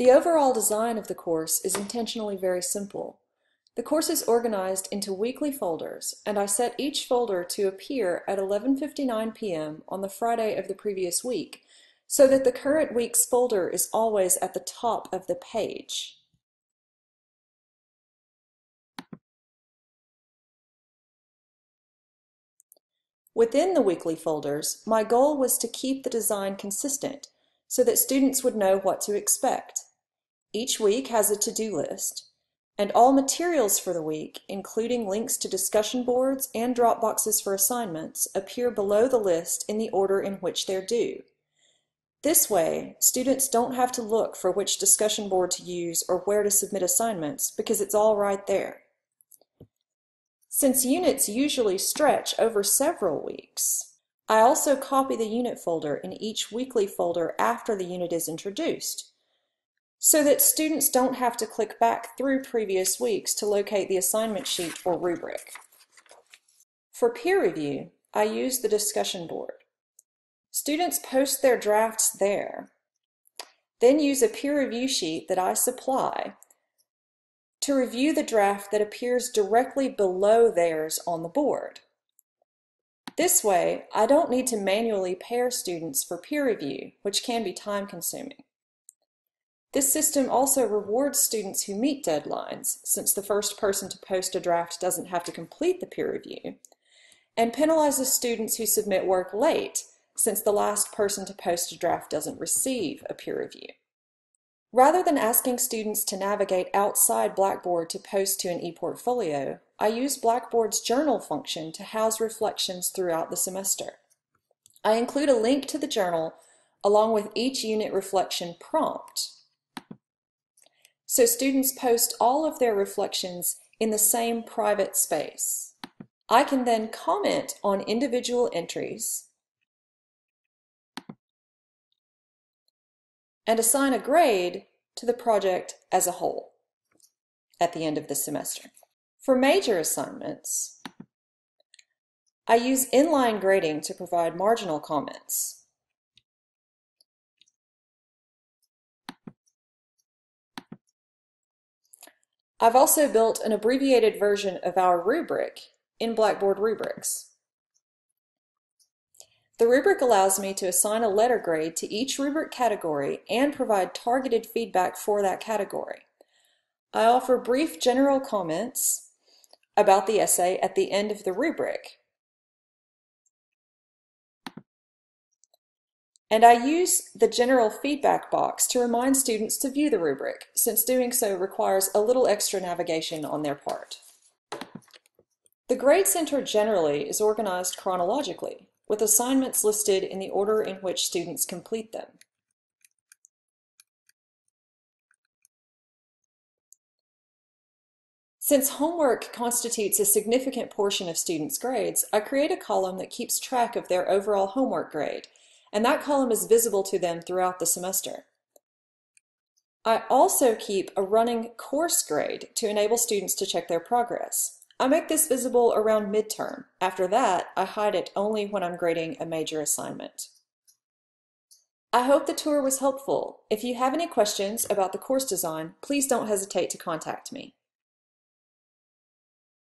The overall design of the course is intentionally very simple. The course is organized into weekly folders, and I set each folder to appear at 11:59 p.m. on the Friday of the previous week, so that the current week's folder is always at the top of the page. Within the weekly folders, my goal was to keep the design consistent so that students would know what to expect. Each week has a to-do list, and all materials for the week, including links to discussion boards and drop boxes for assignments, appear below the list in the order in which they're due. This way, students don't have to look for which discussion board to use or where to submit assignments because it's all right there. Since units usually stretch over several weeks, I also copy the unit folder in each weekly folder after the unit is introduced, so that students don't have to click back through previous weeks to locate the assignment sheet or rubric. For peer review, I use the discussion board. Students post their drafts there, then use a peer review sheet that I supply to review the draft that appears directly below theirs on the board. This way, I don't need to manually pair students for peer review, which can be time-consuming. This system also rewards students who meet deadlines, since the first person to post a draft doesn't have to complete the peer review, and penalizes students who submit work late, since the last person to post a draft doesn't receive a peer review. Rather than asking students to navigate outside Blackboard to post to an ePortfolio, I use Blackboard's journal function to house reflections throughout the semester. I include a link to the journal along with each unit reflection prompt, so students post all of their reflections in the same private space. I can then comment on individual entries and assign a grade to the project as a whole at the end of the semester. For major assignments, I use inline grading to provide marginal comments. I've also built an abbreviated version of our rubric in Blackboard Rubrics. The rubric allows me to assign a letter grade to each rubric category and provide targeted feedback for that category. I offer brief general comments about the essay at the end of the rubric. And I use the general feedback box to remind students to view the rubric, since doing so requires a little extra navigation on their part. The Grade Center generally is organized chronologically, with assignments listed in the order in which students complete them. Since homework constitutes a significant portion of students' grades, I create a column that keeps track of their overall homework grade, and that column is visible to them throughout the semester. I also keep a running course grade to enable students to check their progress. I make this visible around midterm. After that, I hide it only when I'm grading a major assignment. I hope the tour was helpful. If you have any questions about the course design, please don't hesitate to contact me.